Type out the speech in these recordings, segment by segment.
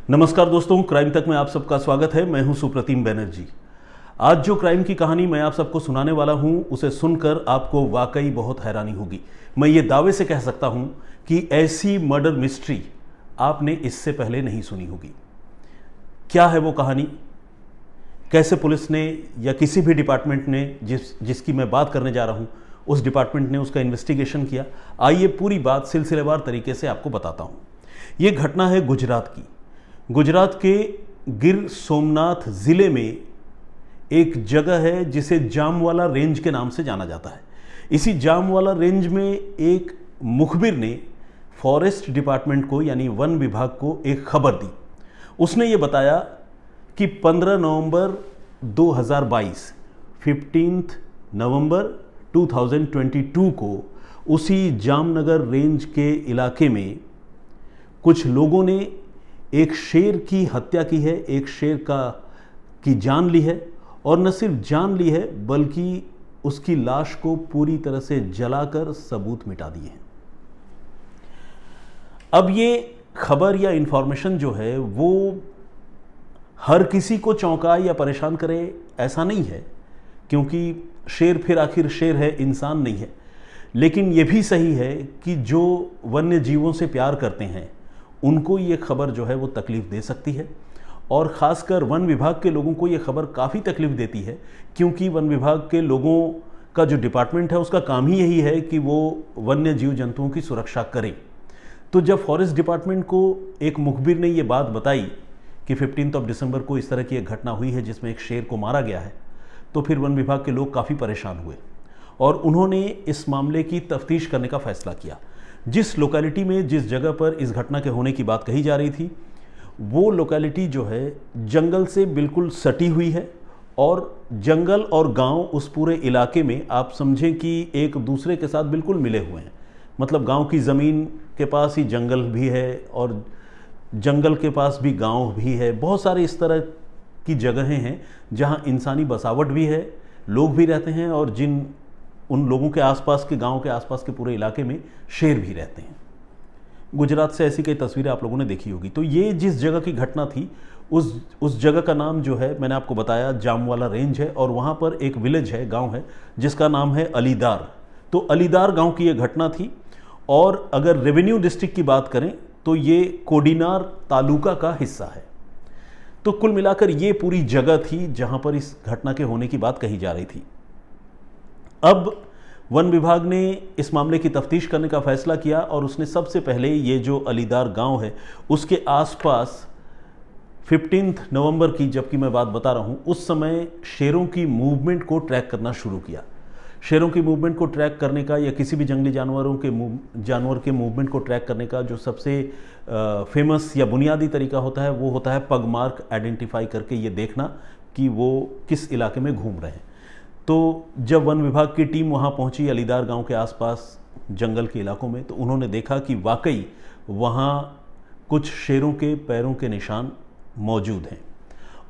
नमस्कार दोस्तों, क्राइम तक में आप सबका स्वागत है। मैं हूं सुप्रतिम बैनर्जी। आज जो क्राइम की कहानी मैं आप सबको सुनाने वाला हूं, उसे सुनकर आपको वाकई बहुत हैरानी होगी। मैं ये दावे से कह सकता हूं कि ऐसी मर्डर मिस्ट्री आपने इससे पहले नहीं सुनी होगी। क्या है वो कहानी, कैसे पुलिस ने या किसी भी डिपार्टमेंट ने जिसकी मैं बात करने जा रहा हूं, उस डिपार्टमेंट ने उसका इन्वेस्टिगेशन किया, आइए पूरी बात सिलसिलेवार तरीके से आपको बताता हूं। ये घटना है गुजरात की। गुजरात के गिर सोमनाथ ज़िले में एक जगह है जिसे जामवाला रेंज के नाम से जाना जाता है। इसी जामवाला रेंज में एक मुखबिर ने फॉरेस्ट डिपार्टमेंट को यानी वन विभाग को एक खबर दी। उसने ये बताया कि 15 नवंबर 2022 15 नवंबर 2022 को उसी जामनगर रेंज के इलाके में कुछ लोगों ने एक शेर की हत्या की है, एक शेर की जान ली है, और न सिर्फ जान ली है बल्कि उसकी लाश को पूरी तरह से जलाकर सबूत मिटा दिए हैं। अब ये खबर या इंफॉर्मेशन जो है वो हर किसी को चौंकाए या परेशान करे ऐसा नहीं है, क्योंकि शेर फिर आखिर शेर है, इंसान नहीं है। लेकिन ये भी सही है कि जो वन्य जीवों से प्यार करते हैं उनको ये खबर जो है वो तकलीफ़ दे सकती है, और ख़ासकर वन विभाग के लोगों को ये खबर काफ़ी तकलीफ़ देती है, क्योंकि वन विभाग के लोगों का जो डिपार्टमेंट है उसका काम ही यही है कि वो वन्य जीव जंतुओं की सुरक्षा करे। तो जब फॉरेस्ट डिपार्टमेंट को एक मुखबिर ने ये बात बताई कि 15 दिसंबर को इस तरह की एक घटना हुई है जिसमें एक शेर को मारा गया है, तो फिर वन विभाग के लोग काफ़ी परेशान हुए और उन्होंने इस मामले की तफ्तीश करने का फैसला किया। जिस लोकेलिटी में, जिस जगह पर इस घटना के होने की बात कही जा रही थी, वो लोकेलिटी जो है जंगल से बिल्कुल सटी हुई है, और जंगल और गांव उस पूरे इलाके में आप समझें कि एक दूसरे के साथ बिल्कुल मिले हुए हैं। मतलब गांव की ज़मीन के पास ही जंगल भी है और जंगल के पास भी गांव भी है। बहुत सारे इस तरह की जगहें हैं जहां इंसानी बसावट भी है, लोग भी रहते हैं, और उन लोगों के आसपास के गांव के आसपास के पूरे इलाके में शेर भी रहते हैं। गुजरात से ऐसी कई तस्वीरें आप लोगों ने देखी होगी। तो ये जिस जगह की घटना थी उस जगह का नाम जो है मैंने आपको बताया जामवाला रेंज है, और वहाँ पर एक विलेज है, गांव है, जिसका नाम है अलीदार। तो अलीदार गांव की ये घटना थी, और अगर रेवेन्यू डिस्ट्रिक्ट की बात करें तो ये कोडीनार तालुका का हिस्सा है। तो कुल मिलाकर ये पूरी जगह थी जहाँ पर इस घटना के होने की बात कही जा रही थी। अब वन विभाग ने इस मामले की तफ्तीश करने का फैसला किया, और उसने सबसे पहले ये जो अलीदार गांव है उसके आसपास 15 नवंबर की, जबकि मैं बात बता रहा हूँ, उस समय शेरों की मूवमेंट को ट्रैक करना शुरू किया। शेरों की मूवमेंट को ट्रैक करने का या किसी भी जंगली जानवर के मूवमेंट को ट्रैक करने का जो सबसे फेमस या बुनियादी तरीका होता है वो होता है पग मार्क आइडेंटिफाई करके ये देखना कि वो किस इलाके में घूम रहे हैं। तो जब वन विभाग की टीम वहाँ पहुँची अलीदार गांव के आसपास जंगल के इलाकों में, तो उन्होंने देखा कि वाकई वहाँ कुछ शेरों के पैरों के निशान मौजूद हैं।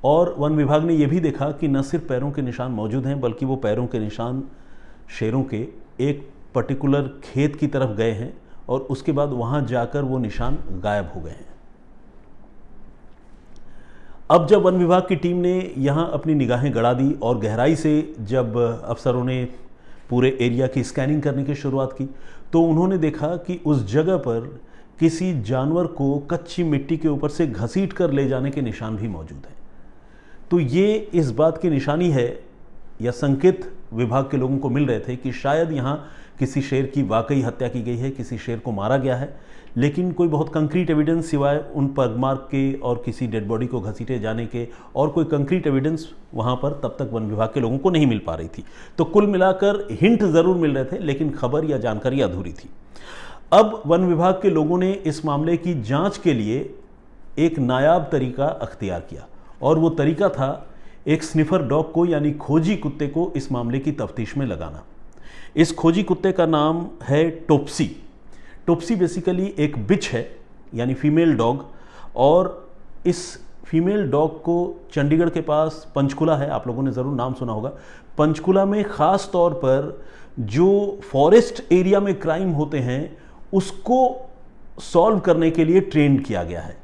और वन विभाग ने यह भी देखा कि न सिर्फ पैरों के निशान मौजूद हैं बल्कि वो पैरों के निशान शेरों के एक पर्टिकुलर खेत की तरफ गए हैं, और उसके बाद वहाँ जाकर वो निशान गायब हो गए हैं। अब जब वन विभाग की टीम ने यहाँ अपनी निगाहें गड़ा दी और गहराई से जब अफसरों ने पूरे एरिया की स्कैनिंग करने की शुरुआत की, तो उन्होंने देखा कि उस जगह पर किसी जानवर को कच्ची मिट्टी के ऊपर से घसीट कर ले जाने के निशान भी मौजूद हैं। तो ये इस बात की निशानी है या संकेत विभाग के लोगों को मिल रहे थे कि शायद यहाँ किसी शेर की वाकई हत्या की गई है, किसी शेर को मारा गया है, लेकिन कोई बहुत कंक्रीट एविडेंस सिवाय उन पगमार्क के और किसी डेड बॉडी को घसीटे जाने के और कोई कंक्रीट एविडेंस वहाँ पर तब तक वन विभाग के लोगों को नहीं मिल पा रही थी। तो कुल मिलाकर हिंट ज़रूर मिल रहे थे, लेकिन खबर या जानकारी अधूरी थी। अब वन विभाग के लोगों ने इस मामले की जांच के लिए एक नायाब तरीका अख्तियार किया, और वो तरीका था एक स्निफर डॉग को यानी खोजी कुत्ते को इस मामले की तफ्तीश में लगाना। इस खोजी कुत्ते का नाम है टोप्सी। टोप्सी बेसिकली एक बिच है यानी फीमेल डॉग, और इस फीमेल डॉग को चंडीगढ़ के पास पंचकुला है, आप लोगों ने ज़रूर नाम सुना होगा। पंचकुला में ख़ास तौर पर जो फॉरेस्ट एरिया में क्राइम होते हैं उसको सॉल्व करने के लिए ट्रेंड किया गया है।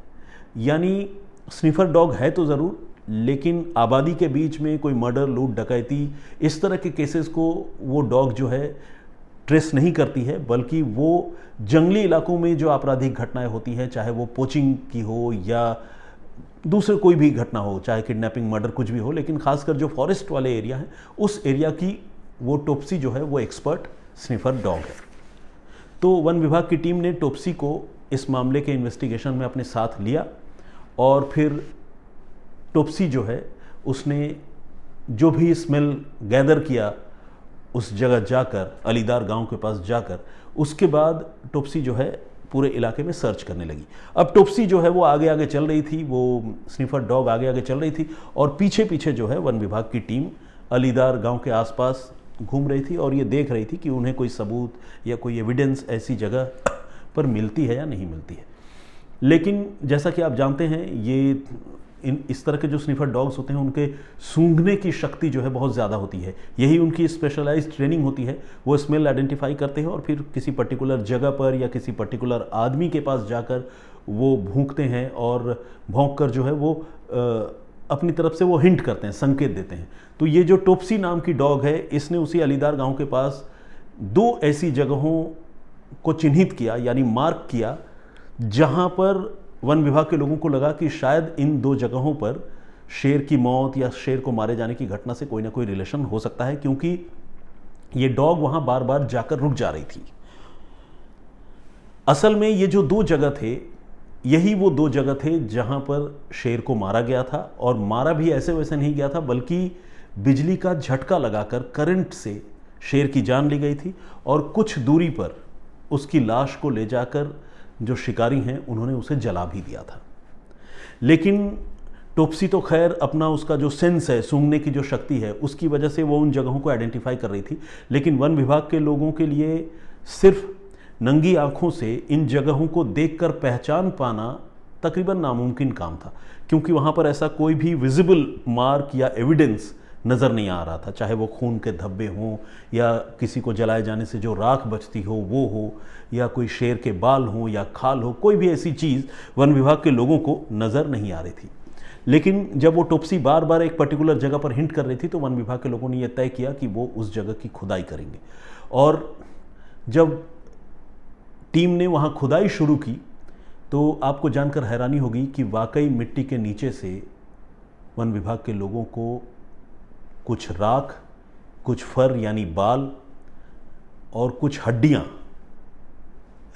यानी स्निफर डॉग है तो ज़रूर, लेकिन आबादी के बीच में कोई मर्डर, लूट, डकैती, इस तरह के केसेस को वो डॉग जो है ट्रेस नहीं करती है, बल्कि वो जंगली इलाकों में जो आपराधिक घटनाएं होती हैं, चाहे वो पोचिंग की हो या दूसरे कोई भी घटना हो, चाहे किडनैपिंग, मर्डर, कुछ भी हो, लेकिन खासकर जो फॉरेस्ट वाले एरिया हैं उस एरिया की वो टोप्सी जो है वो एक्सपर्ट स्निफर डॉग है। तो वन विभाग की टीम ने टोप्सी को इस मामले के इन्वेस्टिगेशन में अपने साथ लिया और फिर टोप्सी जो है उसने जो भी स्मेल गैदर किया उस जगह जाकर, अलीदार गांव के पास जाकर, उसके बाद टोप्सी जो है पूरे इलाके में सर्च करने लगी। अब टोप्सी जो है वो आगे आगे चल रही थी, वो स्निफर डॉग आगे आगे चल रही थी और पीछे पीछे जो है वन विभाग की टीम अलीदार गांव के आसपास घूम रही थी और ये देख रही थी कि उन्हें कोई सबूत या कोई एविडेंस ऐसी जगह पर मिलती है या नहीं मिलती है। लेकिन जैसा कि आप जानते हैं, ये इस तरह के जो स्निफर डॉग्स होते हैं उनके सूंघने की शक्ति जो है बहुत ज़्यादा होती है, यही उनकी स्पेशलाइज्ड ट्रेनिंग होती है। वो स्मेल आइडेंटिफाई करते हैं और फिर किसी पर्टिकुलर जगह पर या किसी पर्टिकुलर आदमी के पास जाकर वो भूंकते हैं और भौंक कर जो है वो अपनी तरफ से वो हिंट करते हैं, संकेत देते हैं। तो ये जो टोप्सी नाम की डॉग है, इसने उसी अलीदार गांव के पास 2 ऐसी जगहों को चिन्हित किया, यानी मार्क किया, जहां पर वन विभाग के लोगों को लगा कि शायद इन 2 जगहों पर शेर की मौत या शेर को मारे जाने की घटना से कोई ना कोई रिलेशन हो सकता है, क्योंकि ये डॉग वहां बार बार जाकर रुक जा रही थी। असल में ये जो 2 जगह थे, यही वो 2 जगह थे जहां पर शेर को मारा गया था, और मारा भी ऐसे वैसे नहीं गया था, बल्कि बिजली का झटका लगाकर करंट से शेर की जान ली गई थी और कुछ दूरी पर उसकी लाश को ले जाकर जो शिकारी हैं उन्होंने उसे जला भी दिया था। लेकिन टोप्सी तो खैर अपना उसका जो सेंस है, सूंघने की जो शक्ति है, उसकी वजह से वो उन जगहों को आइडेंटिफाई कर रही थी। लेकिन वन विभाग के लोगों के लिए सिर्फ नंगी आंखों से इन जगहों को देखकर पहचान पाना तकरीबन नामुमकिन काम था, क्योंकि वहाँ पर ऐसा कोई भी विजिबल मार्क या एविडेंस नज़र नहीं आ रहा था, चाहे वो खून के धब्बे हों या किसी को जलाए जाने से जो राख बचती हो वो हो, या कोई शेर के बाल हों या खाल हो, कोई भी ऐसी चीज़ वन विभाग के लोगों को नज़र नहीं आ रही थी। लेकिन जब वो टोप्सी बार बार एक पर्टिकुलर जगह पर हिंट कर रही थी, तो वन विभाग के लोगों ने यह तय किया कि वो उस जगह की खुदाई करेंगे। और जब टीम ने वहाँ खुदाई शुरू की तो आपको जानकर हैरानी होगी कि वाकई मिट्टी के नीचे से वन विभाग के लोगों को कुछ राख, कुछ फर यानी बाल और कुछ हड्डियां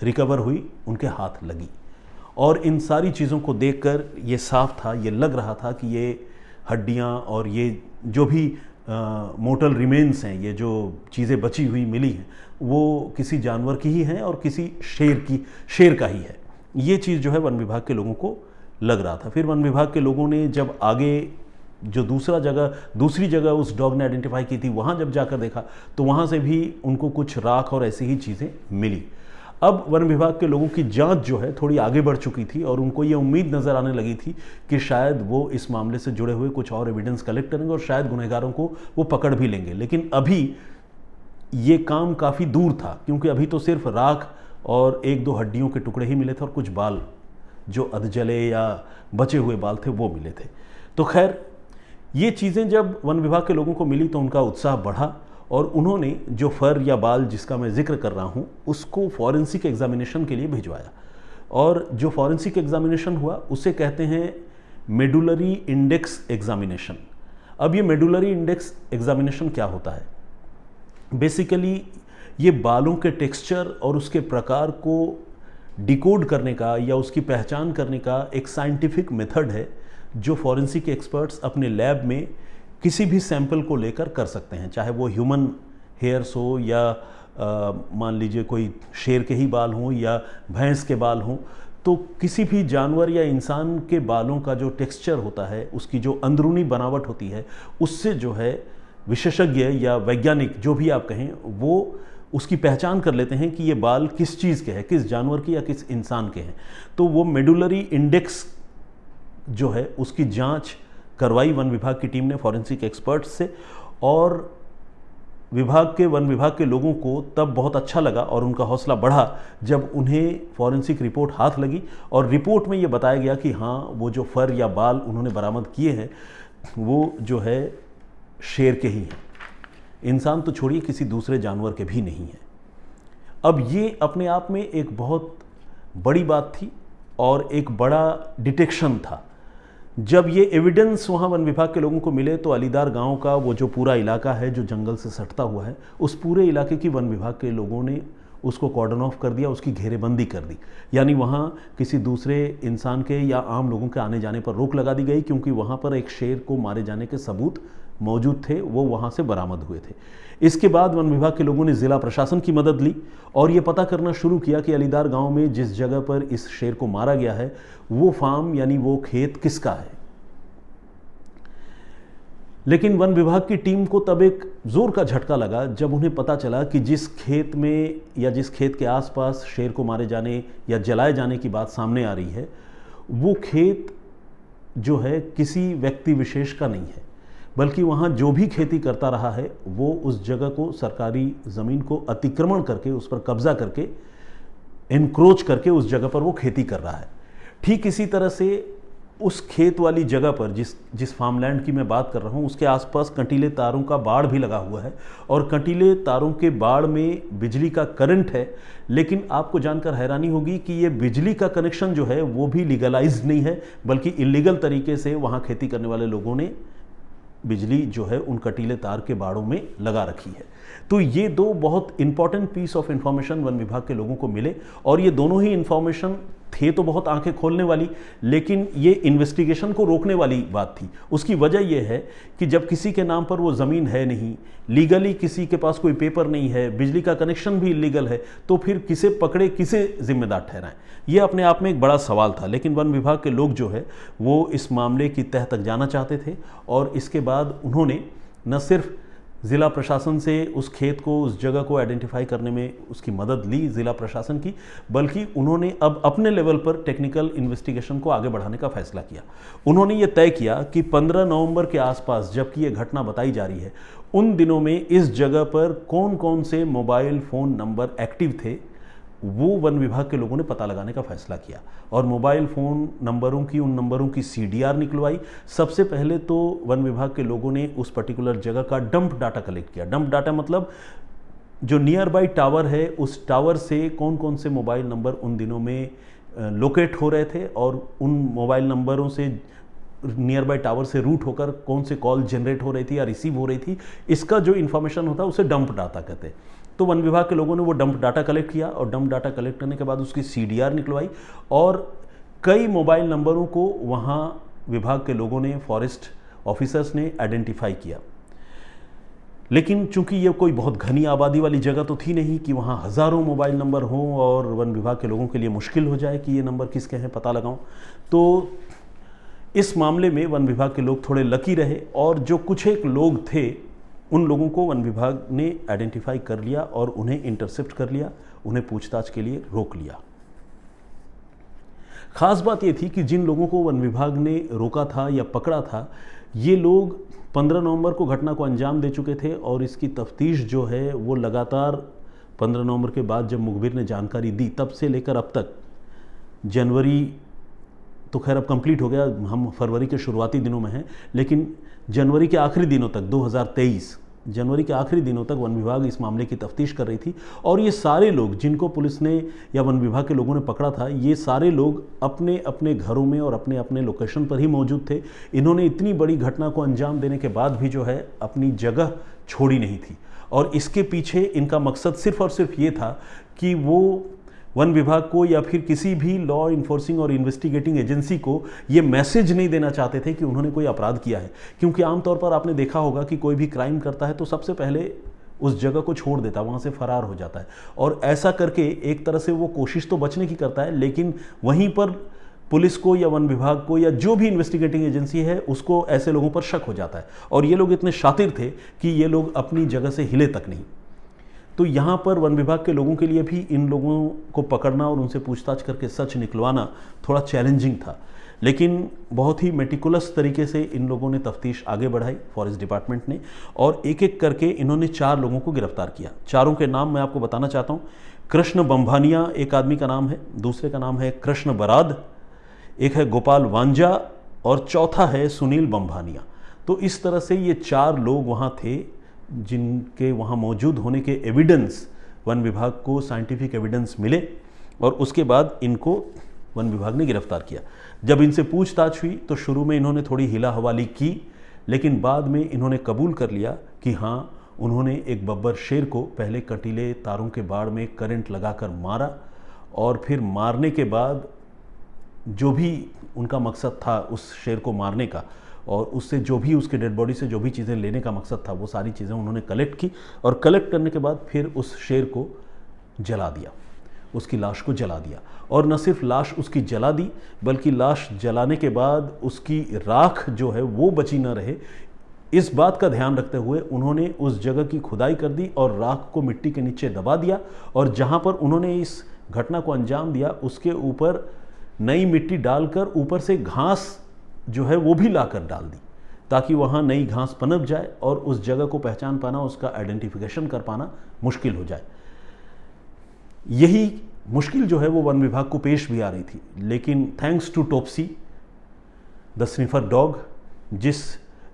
रिकवर हुई, उनके हाथ लगी। और इन सारी चीज़ों को देखकर ये साफ था, ये लग रहा था कि ये हड्डियां और ये जो भी मोर्टल रिमेन्स हैं, ये जो चीज़ें बची हुई मिली हैं, वो किसी जानवर की ही हैं और किसी शेर का ही है। ये चीज़ जो है वन विभाग के लोगों को लग रहा था। फिर वन विभाग के लोगों ने जब आगे जो दूसरी जगह उस डॉग ने आइडेंटिफाई की थी, वहाँ जब जाकर देखा तो वहाँ से भी उनको कुछ राख और ऐसी ही चीज़ें मिली। अब वन विभाग के लोगों की जांच जो है थोड़ी आगे बढ़ चुकी थी और उनको ये उम्मीद नज़र आने लगी थी कि शायद वो इस मामले से जुड़े हुए कुछ और एविडेंस कलेक्ट करेंगे और शायद गुनहगारों को वो पकड़ भी लेंगे। लेकिन अभी ये काम काफ़ी दूर था, क्योंकि अभी तो सिर्फ राख और 1-2 हड्डियों के टुकड़े ही मिले थे और कुछ बाल जो अधजले या बचे हुए बाल थे वो मिले थे। तो खैर ये चीज़ें जब वन विभाग के लोगों को मिली तो उनका उत्साह बढ़ा और उन्होंने जो फर या बाल जिसका मैं जिक्र कर रहा हूँ उसको फॉरेंसिक एग्जामिनेशन के लिए भिजवाया। और जो फॉरेंसिक एग्जामिनेशन हुआ उसे कहते हैं मेडुलरी इंडेक्स एग्जामिनेशन। अब ये मेडुलरी इंडेक्स एग्जामिनेशन क्या होता है? बेसिकली ये बालों के टेक्सचर और उसके प्रकार को डिकोड करने का या उसकी पहचान करने का एक साइंटिफिक मेथड है जो फॉरेंसिक एक्सपर्ट्स अपने लैब में किसी भी सैंपल को लेकर कर सकते हैं, चाहे वो ह्यूमन हेयर्स हो या मान लीजिए कोई शेर के ही बाल हों या भैंस के बाल हों। तो किसी भी जानवर या इंसान के बालों का जो टेक्सचर होता है, उसकी जो अंदरूनी बनावट होती है, उससे जो है विशेषज्ञ या वैज्ञानिक जो भी आप कहें वो उसकी पहचान कर लेते हैं कि ये बाल किस चीज़ के हैं, किस जानवर के या किस इंसान के हैं। तो वो मेडुलरी इंडेक्स जो है उसकी जांच करवाई वन विभाग की टीम ने फॉरेंसिक एक्सपर्ट्स से, और वन विभाग के लोगों को तब बहुत अच्छा लगा और उनका हौसला बढ़ा जब उन्हें फॉरेंसिक रिपोर्ट हाथ लगी और रिपोर्ट में ये बताया गया कि हाँ, वो जो फर या बाल उन्होंने बरामद किए हैं वो जो है शेर के ही हैं, इंसान तो छोड़िए किसी दूसरे जानवर के भी नहीं हैं। अब ये अपने आप में एक बहुत बड़ी बात थी और एक बड़ा डिटेक्शन था। जब ये एविडेंस वहाँ वन विभाग के लोगों को मिले तो अलीदार गांव का वो जो पूरा इलाका है जो जंगल से सटता हुआ है, उस पूरे इलाके की वन विभाग के लोगों ने उसको कॉर्डन ऑफ कर दिया, उसकी घेरेबंदी कर दी। यानी वहाँ किसी दूसरे इंसान के या आम लोगों के आने जाने पर रोक लगा दी गई, क्योंकि वहाँ पर एक शेर को मारे जाने के सबूत मौजूद थे, वो वहाँ से बरामद हुए थे। इसके बाद वन विभाग के लोगों ने ज़िला प्रशासन की मदद ली और ये पता करना शुरू किया कि अलीदार गांव में जिस जगह पर इस शेर को मारा गया है वो फार्म यानी वो खेत किसका है। लेकिन वन विभाग की टीम को तब एक जोर का झटका लगा जब उन्हें पता चला कि जिस खेत में या जिस खेत के आसपास शेर को मारे जाने या जलाए जाने की बात सामने आ रही है, वो खेत जो है किसी व्यक्ति विशेष का नहीं है, बल्कि वहाँ जो भी खेती करता रहा है वो उस जगह को, सरकारी ज़मीन को अतिक्रमण करके, उस पर कब्जा करके, इनक्रोच करके उस जगह पर वो खेती कर रहा है। ठीक इसी तरह से उस खेत वाली जगह पर जिस फार्मलैंड की मैं बात कर रहा हूँ उसके आसपास कंटीले तारों का बाड़ भी लगा हुआ है और कंटीले तारों के बाड़ में बिजली का करंट है। लेकिन आपको जानकर हैरानी होगी कि ये बिजली का कनेक्शन जो है वो भी लीगलाइज्ड नहीं है, बल्कि इलीगल तरीके से वहाँ खेती करने वाले लोगों ने बिजली जो है उन कटीले तार के बाड़ों में लगा रखी है। तो ये दो बहुत इंपॉर्टेंट पीस ऑफ इंफॉर्मेशन वन विभाग के लोगों को मिले और ये दोनों ही इंफॉर्मेशन थे तो बहुत आंखें खोलने वाली, लेकिन ये इन्वेस्टिगेशन को रोकने वाली बात थी। उसकी वजह यह है कि जब किसी के नाम पर वो ज़मीन है नहीं, लीगली किसी के पास कोई पेपर नहीं है, बिजली का कनेक्शन भी इलीगल है, तो फिर किसे पकड़े, किसे जिम्मेदार ठहराएं, ये अपने आप में एक बड़ा सवाल था। लेकिन वन विभाग के लोग जो है वो इस मामले की तह तक जाना चाहते थे और इसके बाद उन्होंने न सिर्फ ज़िला प्रशासन से उस खेत को, उस जगह को आइडेंटिफाई करने में उसकी मदद ली ज़िला प्रशासन की, बल्कि उन्होंने अब अपने लेवल पर टेक्निकल इन्वेस्टिगेशन को आगे बढ़ाने का फैसला किया। उन्होंने ये तय किया कि 15 नवंबर के आसपास जबकि ये घटना बताई जा रही है, उन दिनों में इस जगह पर कौन कौन से मोबाइल फ़ोन नंबर एक्टिव थे वो वन विभाग के लोगों ने पता लगाने का फैसला किया और मोबाइल फ़ोन नंबरों की, उन नंबरों की CDR निकलवाई। सबसे पहले तो वन विभाग के लोगों ने उस पर्टिकुलर जगह का डंप डाटा कलेक्ट किया। डंप डाटा मतलब जो नियर बाई टावर है उस टावर से कौन कौन से मोबाइल नंबर उन दिनों में लोकेट हो रहे थे और उन मोबाइल नंबरों से नियर बाई टावर से रूट होकर कौन से कॉल जनरेट हो रही थी या रिसीव हो रही थी, इसका जो इन्फॉर्मेशन होता है उसे डंप डाटा कहते हैं। तो वन विभाग के लोगों ने वो डंप डाटा कलेक्ट किया और डंप डाटा कलेक्ट करने के बाद उसकी CDR निकलवाई और कई मोबाइल नंबरों को वहाँ विभाग के लोगों ने, फॉरेस्ट ऑफिसर्स ने आइडेंटिफाई किया। लेकिन चूंकि ये कोई बहुत घनी आबादी वाली जगह तो थी नहीं कि वहाँ हज़ारों मोबाइल नंबर हों और वन विभाग के लोगों के लिए मुश्किल हो जाए कि ये नंबर किसके हैं पता लगाऊं, तो इस मामले में वन विभाग के लोग थोड़े लकी रहे और जो कुछ एक लोग थे उन लोगों को वन विभाग ने आइडेंटिफाई कर लिया और उन्हें इंटरसेप्ट कर लिया, उन्हें पूछताछ के लिए रोक लिया। खास बात यह थी कि जिन लोगों को वन विभाग ने रोका था या पकड़ा था, ये लोग 15 नवंबर को घटना को अंजाम दे चुके थे और इसकी तफ्तीश जो है वो लगातार 15 नवंबर के बाद जब मुखबिर ने जानकारी दी तब से लेकर अब तक, जनवरी तो खैर अब कंप्लीट हो गया, हम फरवरी के शुरुआती दिनों में हैं, लेकिन जनवरी के आखिरी दिनों तक 2023 जनवरी के आखिरी दिनों तक वन विभाग इस मामले की तफ्तीश कर रही थी और ये सारे लोग जिनको पुलिस ने या वन विभाग के लोगों ने पकड़ा था, ये सारे लोग अपने अपने घरों में और अपने अपने लोकेशन पर ही मौजूद थे। इन्होंने इतनी बड़ी घटना को अंजाम देने के बाद भी जो है अपनी जगह छोड़ी नहीं थी और इसके पीछे इनका मकसद सिर्फ और सिर्फ ये था कि वो वन विभाग को या फिर किसी भी लॉ इन्फोर्सिंग और इन्वेस्टिगेटिंग एजेंसी को ये मैसेज नहीं देना चाहते थे कि उन्होंने कोई अपराध किया है। क्योंकि आमतौर पर आपने देखा होगा कि कोई भी क्राइम करता है तो सबसे पहले उस जगह को छोड़ देता है, वहाँ से फरार हो जाता है और ऐसा करके एक तरह से वो कोशिश तो बचने की करता है, लेकिन वहीं पर पुलिस को या वन विभाग को या जो भी इन्वेस्टिगेटिंग एजेंसी है उसको ऐसे लोगों पर शक हो जाता है और ये लोग इतने शातिर थे कि ये लोग अपनी जगह से हिले तक नहीं। तो यहाँ पर वन विभाग के लोगों के लिए भी इन लोगों को पकड़ना और उनसे पूछताछ करके सच निकलवाना थोड़ा चैलेंजिंग था। लेकिन बहुत ही मेटिकुलस तरीके से इन लोगों ने तफ्तीश आगे बढ़ाई, फॉरेस्ट डिपार्टमेंट ने, और एक एक करके इन्होंने 4 लोगों को गिरफ्तार किया। चारों के नाम मैं आपको बताना चाहता हूँ। कृष्ण बंभानिया एक आदमी का नाम है, दूसरे का नाम है कृष्ण बराद, एक है गोपाल वांजा और चौथा है सुनील बंभानिया। तो इस तरह से ये 4 लोग वहाँ थे जिनके वहाँ मौजूद होने के एविडेंस वन विभाग को साइंटिफिक एविडेंस मिले और उसके बाद इनको वन विभाग ने गिरफ्तार किया। जब इनसे पूछताछ हुई तो शुरू में इन्होंने थोड़ी हिला हवाली की, लेकिन बाद में इन्होंने कबूल कर लिया कि हाँ, उन्होंने एक बब्बर शेर को पहले कटीले तारों के बाड़ में करंट लगाकर मारा और फिर मारने के बाद जो भी उनका मकसद था उस शेर को मारने का और उससे जो भी उसके डेड बॉडी से जो भी चीज़ें लेने का मकसद था वो सारी चीज़ें उन्होंने कलेक्ट की और कलेक्ट करने के बाद फिर उस शेर को जला दिया, उसकी लाश को जला दिया। और न सिर्फ लाश उसकी जला दी बल्कि लाश जलाने के बाद उसकी राख जो है वो बची न रहे, इस बात का ध्यान रखते हुए उन्होंने उस जगह की खुदाई कर दी और राख को मिट्टी के नीचे दबा दिया और जहाँ पर उन्होंने इस घटना को अंजाम दिया उसके ऊपर नई मिट्टी डालकर ऊपर से घास जो है वो भी लाकर डाल दी ताकि वहाँ नई घास पनप जाए और उस जगह को पहचान पाना, उसका आइडेंटिफिकेशन कर पाना मुश्किल हो जाए। यही मुश्किल जो है वो वन विभाग को पेश भी आ रही थी, लेकिन thanks to Topsy the sniffer dog, जिस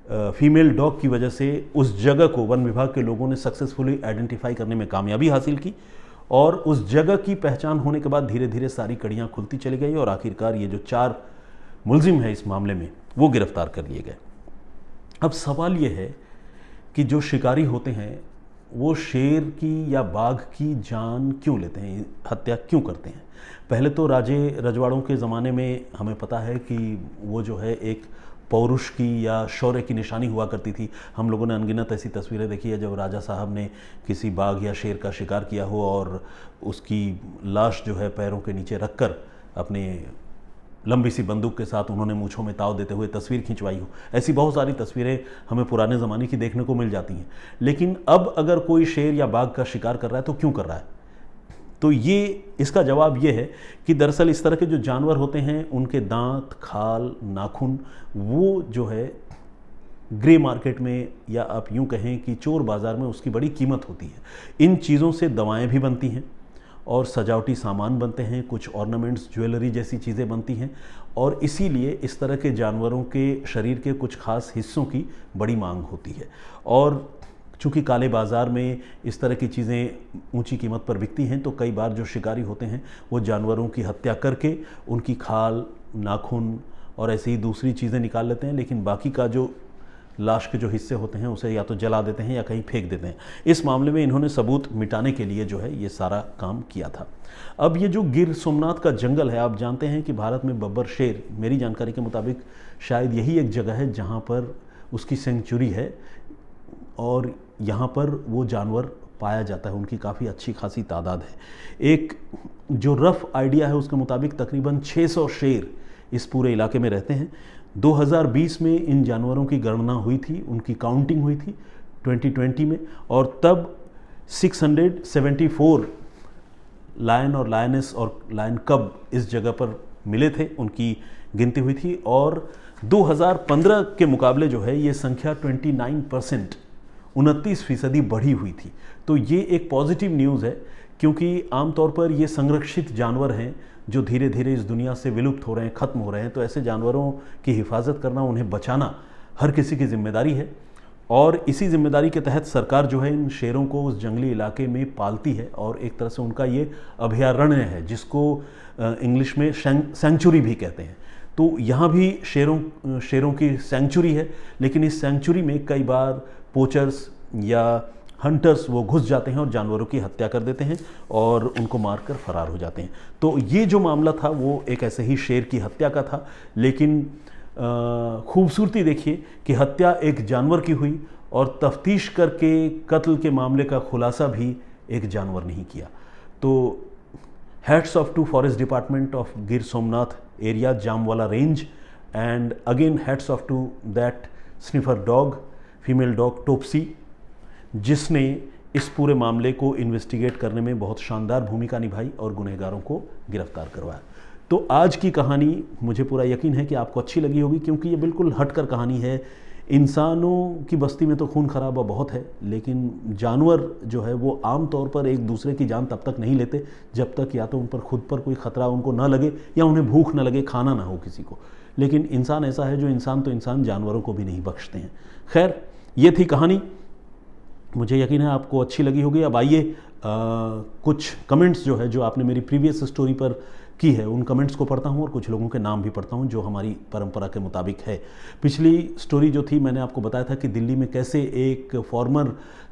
फीमेल डॉग की वजह से उस जगह को वन विभाग के लोगों ने सक्सेसफुली आइडेंटिफाई करने में कामयाबी हासिल की और उस जगह की पहचान होने के बाद धीरे धीरे सारी कड़ियाँ खुलती चली गई और आखिरकार ये जो 4 मुलजिम है इस मामले में वो गिरफ्तार कर लिए गए। अब सवाल ये है कि जो शिकारी होते हैं वो शेर की या बाघ की जान क्यों लेते हैं, हत्या क्यों करते हैं। पहले तो राजे रजवाड़ों के ज़माने में हमें पता है कि वो जो है एक पौरुष की या शौर्य की निशानी हुआ करती थी। हम लोगों ने अनगिनत ऐसी तस्वीरें देखी है जब राजा साहब ने किसी बाघ या शेर का शिकार किया हो और उसकी लाश जो है पैरों के नीचे रखकर अपने लंबी सी बंदूक के साथ उन्होंने मूँछों में ताव देते हुए तस्वीर खिंचवाई हो। ऐसी बहुत सारी तस्वीरें हमें पुराने ज़माने की देखने को मिल जाती हैं। लेकिन अब अगर कोई शेर या बाघ का शिकार कर रहा है तो क्यों कर रहा है? तो ये इसका जवाब ये है कि दरअसल इस तरह के जो जानवर होते हैं उनके दांत, खाल, नाखून वो जो है ग्रे मार्केट में या आप यूँ कहें कि चोर बाज़ार में उसकी बड़ी कीमत होती है। इन चीज़ों से दवाएं भी बनती हैं और सजावटी सामान बनते हैं, कुछ ऑर्नामेंट्स, ज्वेलरी जैसी चीज़ें बनती हैं और इसीलिए इस तरह के जानवरों के शरीर के कुछ खास हिस्सों की बड़ी मांग होती है। और चूँकि काले बाज़ार में इस तरह की चीज़ें ऊंची कीमत पर बिकती हैं तो कई बार जो शिकारी होते हैं वो जानवरों की हत्या करके उनकी खाल, नाखून और ऐसी ही दूसरी चीज़ें निकाल लेते हैं, लेकिन बाकी का जो लाश के जो हिस्से होते हैं उसे या तो जला देते हैं या कहीं फेंक देते हैं। इस मामले में इन्होंने सबूत मिटाने के लिए जो है ये सारा काम किया था। अब ये जो गिर सोमनाथ का जंगल है, आप जानते हैं कि भारत में बब्बर शेर, मेरी जानकारी के मुताबिक शायद यही एक जगह है जहाँ पर उसकी सेंचुरी है और यहाँ पर वो जानवर पाया जाता है, उनकी काफ़ी अच्छी खासी तादाद है। एक जो रफ़ आइडिया है उसके मुताबिक तकरीबन 600 शेर इस पूरे इलाके में रहते हैं। 2020 में इन जानवरों की गणना हुई थी, उनकी काउंटिंग हुई थी 2020 में, और तब 674 लायन और लायनेस और लायन कब इस जगह पर मिले थे, उनकी गिनती हुई थी। और 2015 के मुकाबले जो है ये संख्या 29%, 29% बढ़ी हुई थी। तो ये एक पॉजिटिव न्यूज़ है क्योंकि आमतौर पर ये संरक्षित जानवर हैं जो धीरे धीरे इस दुनिया से विलुप्त हो रहे हैं, ख़त्म हो रहे हैं। तो ऐसे जानवरों की हिफाजत करना, उन्हें बचाना हर किसी की जिम्मेदारी है और इसी जिम्मेदारी के तहत सरकार जो है इन शेरों को उस जंगली इलाके में पालती है और एक तरह से उनका ये अभयारण्य है जिसको इंग्लिश में सेंचुरी भी कहते हैं। तो यहाँ भी शेरों की सेंचुरी है, लेकिन इस सेंचुरी में कई बार पोचर्स या हंटर्स वो घुस जाते हैं और जानवरों की हत्या कर देते हैं और उनको मारकर फरार हो जाते हैं। तो ये जो मामला था वो एक ऐसे ही शेर की हत्या का था, लेकिन खूबसूरती देखिए कि हत्या एक जानवर की हुई और तफ्तीश करके कत्ल के मामले का खुलासा भी एक जानवर नहीं किया। तो hats off to forest department of Gir Somnath area, Jamwala range, and again hats off to that sniffer dog, female dog Topsy, जिसने इस पूरे मामले को इन्वेस्टिगेट करने में बहुत शानदार भूमिका निभाई और गुनहगारों को गिरफ्तार करवाया। तो आज की कहानी मुझे पूरा यकीन है कि आपको अच्छी लगी होगी, क्योंकि ये बिल्कुल हटकर कहानी है। इंसानों की बस्ती में तो खून खराबा बहुत है, लेकिन जानवर जो है वो आम तौर पर एक दूसरे की जान तब तक नहीं लेते जब तक या तो उन पर खुद पर कोई ख़तरा उनको ना लगे या उन्हें भूख ना लगे, खाना ना हो किसी को। लेकिन इंसान ऐसा है जो इंसान तो इंसान जानवरों को भी नहीं बख्शते हैं। खैर, ये थी कहानी, मुझे यकीन है आपको अच्छी लगी होगी। अब आइए कुछ कमेंट्स जो है जो आपने मेरी प्रीवियस स्टोरी पर की है उन कमेंट्स को पढ़ता हूं और कुछ लोगों के नाम भी पढ़ता हूं जो हमारी परंपरा के मुताबिक है। पिछली स्टोरी जो थी मैंने आपको बताया था कि दिल्ली में कैसे एक फॉर्मर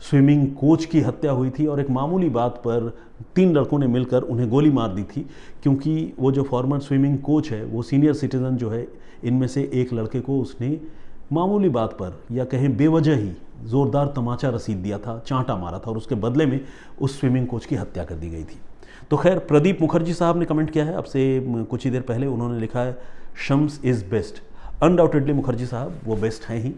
स्विमिंग कोच की हत्या हुई थी और एक मामूली बात पर 3 लड़कों ने मिलकर उन्हें गोली मार दी थी, क्योंकि वो जो फॉर्मर स्विमिंग कोच है वो सीनियर सिटीज़न जो है, इनमें से एक लड़के को उसने मामूली बात पर या कहें बेवजह ही ज़ोरदार तमाचा रसीद दिया था, चांटा मारा था और उसके बदले में उस स्विमिंग कोच की हत्या कर दी गई थी। तो खैर, प्रदीप मुखर्जी साहब ने कमेंट किया है अब से कुछ ही देर पहले। उन्होंने लिखा है Shams is best. Undoubtedly Mukherjee साहब वो बेस्ट हैं ही,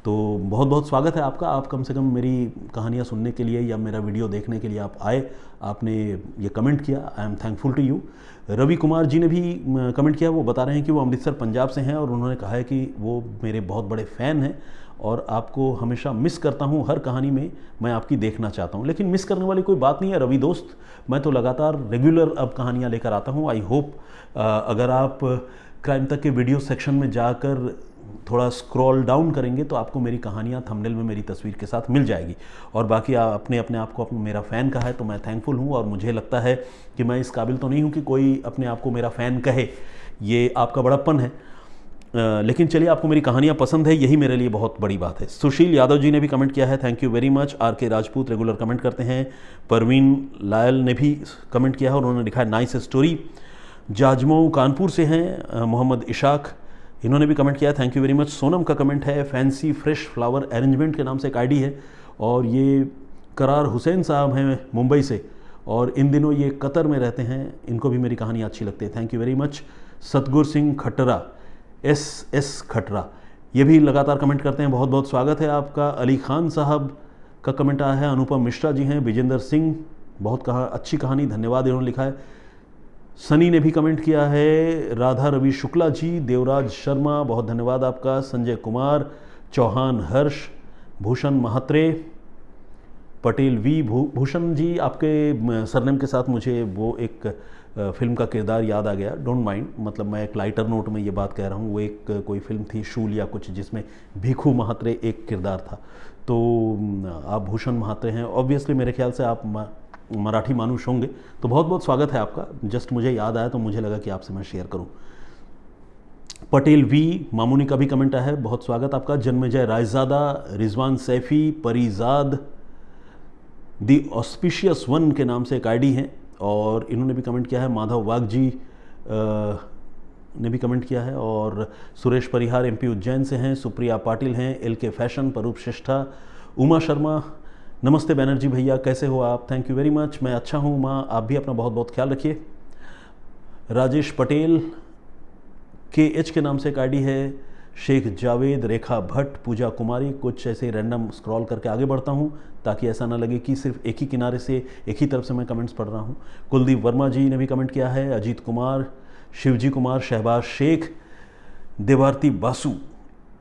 तो बहुत बहुत स्वागत है आपका। आप कम से कम मेरी कहानियाँ सुनने के लिए या मेरा वीडियो देखने के लिए आप आए, आपने ये कमेंट किया, I am thankful to you. Ravi Kumar ji ने भी कमेंट किया, वो बता रहे हैं कि वो अमृतसर पंजाब से हैं और उन्होंने कहा है कि वो मेरे बहुत बड़े फ़ैन हैं और आपको हमेशा मिस करता हूं, हर कहानी में मैं आपकी देखना चाहता हूं। लेकिन मिस करने वाली कोई बात नहीं है रवि दोस्त, मैं तो लगातार रेगुलर अब कहानियां लेकर आता हूं। आई होप अगर आप क्राइम तक के वीडियो सेक्शन में जाकर थोड़ा स्क्रॉल डाउन करेंगे तो आपको मेरी कहानियां थंबनेल में मेरी तस्वीर के साथ मिल जाएगी। और बाकी आपने अपने आप को मेरा फ़ैन कहा है तो मैं थैंकफुल हूं और मुझे लगता है कि मैं इस काबिल तो नहीं हूं कि कोई अपने आप को मेरा फ़ैन कहे, ये आपका बड़प्पन है। लेकिन चलिए, आपको मेरी कहानियाँ पसंद है, यही मेरे लिए बहुत बड़ी बात है। सुशील यादव जी ने भी कमेंट किया है, thank you very much. R K Rajput regular comment करते हैं। परवीन लायल ने भी कमेंट किया है और उन्होंने लिखा है नाइस स्टोरी। जाजमऊ कानपुर से हैं मोहम्मद इशाक, इन्होंने भी कमेंट किया है, thank you very much. Sonam का कमेंट है, फैंसी फ्रेश फ्लावर अरेंजमेंट के नाम से एक आईडी है और ये करार हुसैन साहब हैं मुंबई से और इन दिनों ये कतर में रहते हैं, इनको भी मेरी कहानी अच्छी लगती है, थैंक यू वेरी मच। सतगुर सिंह खट्टरा, एस खटरा, ये भी लगातार कमेंट करते हैं, बहुत बहुत स्वागत है आपका। अली खान साहब का कमेंट आया है। अनुपम मिश्रा जी हैं। विजेंद्र सिंह, बहुत अच्छी कहानी, धन्यवाद, इन्होंने लिखा है। सनी ने भी कमेंट किया है। राधा रवि शुक्ला जी, देवराज शर्मा, बहुत धन्यवाद आपका। संजय कुमार, चौहान हर्ष, भूषण महात्रे, पटेल वी भूषण जी, आपके सरनेम के साथ मुझे वो एक फिल्म का किरदार याद आ गया, डोंट माइंड, मतलब मैं एक लाइटर नोट में ये बात कह रहा हूँ। वो एक कोई फिल्म थी शूल या कुछ, जिसमें भिखू महात्रे एक किरदार था। तो आप भूषण महात्रे हैं, ऑब्वियसली मेरे ख्याल से आप मराठी मानुष होंगे, तो बहुत बहुत स्वागत है आपका। जस्ट मुझे याद आया तो मुझे लगा कि आपसे मैं शेयर करूँ। पटेल वी मामूनी का भी कमेंट आया है, बहुत स्वागत आपका। जन्मेजय रायजादा, रिजवान सैफ़ी, परीजाद, दी ऑस्पिशियस वन के नाम से एक आईडी है और इन्होंने भी कमेंट किया है। माधव वाघ जी ने भी कमेंट किया है और सुरेश परिहार एमपी उज्जैन से हैं। सुप्रिया पाटिल हैं, एलके फैशन, परूप श्रेष्ठा, उमा शर्मा, नमस्ते बैनर्जी भैया, कैसे हो आप, थैंक यू वेरी मच। मैं अच्छा हूँ उमा, आप भी अपना बहुत बहुत ख्याल रखिए। राजेश पटेल, KH के नाम से एक आईडी है। शेख जावेद, रेखा भट्ट, पूजा कुमारी, कुछ ऐसे रैंडम स्क्रॉल करके आगे बढ़ता हूँ ताकि ऐसा ना लगे कि सिर्फ एक ही किनारे से, एक ही तरफ से मैं कमेंट्स पढ़ रहा हूँ। कुलदीप वर्मा जी ने भी कमेंट किया है। अजीत कुमार, शिवजी कुमार, शहबाज शेख, देवारती बासु,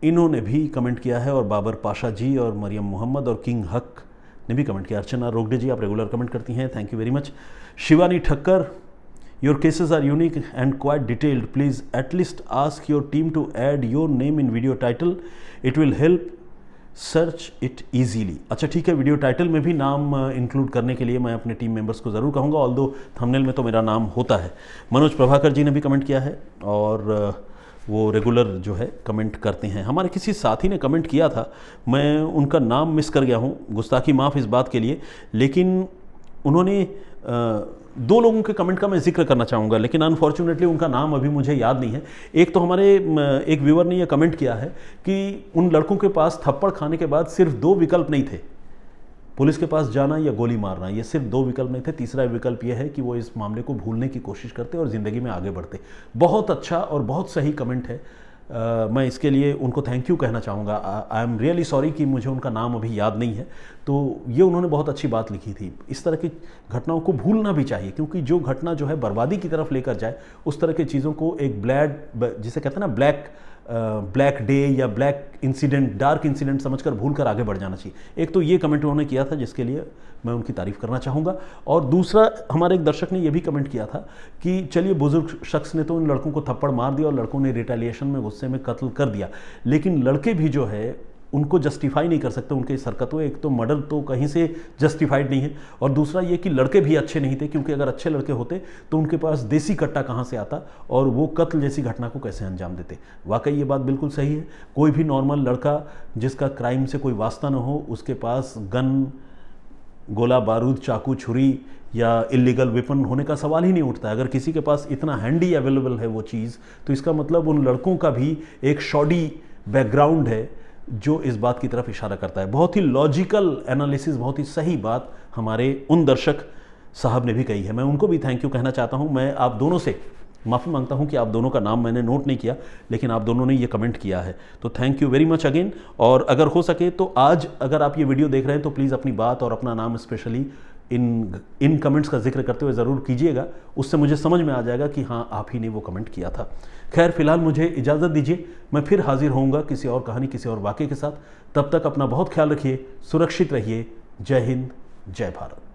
इन्होंने भी कमेंट किया है और बाबर पाशा जी और मरियम मोहम्मद और किंग हक ने भी कमेंट किया। अर्चना रोगडे जी, आप रेगुलर कमेंट करती हैं, thank you very much. Shivani Thakkar, your cases are unique and quite detailed, please at least ask your team to add your name in video title, it will help search it easily। अच्छा ठीक है, video title में भी नाम include करने के लिए मैं अपने टीम मेंबर्स को ज़रूर कहूँगा, ऑल्दो थंबनेल में तो मेरा नाम होता है। मनोज प्रभाकर जी ने भी कमेंट किया है और वो रेगुलर जो है कमेंट करते हैं। हमारे किसी साथी ने कमेंट किया था, मैं उनका नाम मिस कर गया हूँ, गुस्ताखी माफ़ इस बात के लिए, लेकिन उन्होंने 2 लोगों के कमेंट का मैं जिक्र करना चाहूँगा, लेकिन अनफॉर्चुनेटली उनका नाम अभी मुझे याद नहीं है। एक तो हमारे एक व्यूअर ने यह कमेंट किया है कि उन लड़कों के पास थप्पड़ खाने के बाद सिर्फ 2 विकल्प नहीं थे, पुलिस के पास जाना या गोली मारना, ये सिर्फ 2 विकल्प नहीं थे। तीसरा विकल्प यह है कि वो इस मामले को भूलने की कोशिश करते और ज़िंदगी में आगे बढ़ते। बहुत अच्छा और बहुत सही कमेंट है। मैं इसके लिए उनको थैंक यू कहना चाहूँगा। आई एम रियली सॉरी कि मुझे उनका नाम अभी याद नहीं है। तो ये उन्होंने बहुत अच्छी बात लिखी थी। इस तरह की घटनाओं को भूलना भी चाहिए, क्योंकि जो घटना जो है बर्बादी की तरफ लेकर जाए, उस तरह की चीज़ों को एक जिसे कहते हैं ना ब्लैक डे या ब्लैक इंसिडेंट, डार्क इंसिडेंट समझकर भूलकर आगे बढ़ जाना चाहिए। एक तो ये कमेंट उन्होंने किया था जिसके लिए मैं उनकी तारीफ़ करना चाहूँगा। और दूसरा, हमारे एक दर्शक ने ये भी कमेंट किया था कि चलिए बुजुर्ग शख्स ने तो इन लड़कों को थप्पड़ मार दिया और लड़कों ने रिटेलिएशन में गुस्से में कत्ल कर दिया, लेकिन लड़के भी जो है उनको जस्टिफाई नहीं कर सकते उनके इस हरकतों। एक तो मर्डर तो कहीं से जस्टिफाइड नहीं है, और दूसरा ये कि लड़के भी अच्छे नहीं थे, क्योंकि अगर अच्छे लड़के होते तो उनके पास देसी कट्टा कहाँ से आता और वो कत्ल जैसी घटना को कैसे अंजाम देते। वाकई ये बात बिल्कुल सही है। कोई भी नॉर्मल लड़का जिसका क्राइम से कोई वास्ता न हो, उसके पास गन, गोला बारूद, चाकू, छुरी या इलीगल वेपन होने का सवाल ही नहीं उठता। अगर किसी के पास इतना हैंडी अवेलेबल है वो चीज़, तो इसका मतलब उन लड़कों का भी एक शॉडी बैकग्राउंड है जो इस बात की तरफ इशारा करता है। बहुत ही लॉजिकल एनालिसिस, बहुत ही सही बात हमारे उन दर्शक साहब ने भी कही है। मैं उनको भी थैंक यू कहना चाहता हूं। मैं आप दोनों से माफ़ी मांगता हूं कि आप दोनों का नाम मैंने नोट नहीं किया, लेकिन आप दोनों ने ये कमेंट किया है, तो thank you very much again. और अगर हो सके तो आज अगर आप ये वीडियो देख रहे हैं तो प्लीज़ अपनी बात और अपना नाम स्पेशली इन कमेंट्स का जिक्र करते हुए ज़रूर कीजिएगा। उससे मुझे समझ में आ जाएगा कि हाँ, आप ही ने वो कमेंट किया था। खैर, फिलहाल मुझे इजाज़त दीजिए। मैं फिर हाजिर होऊंगा किसी और कहानी, किसी और वाक़े के साथ। तब तक अपना बहुत ख्याल रखिए, सुरक्षित रहिए। जय हिंद, जय भारत।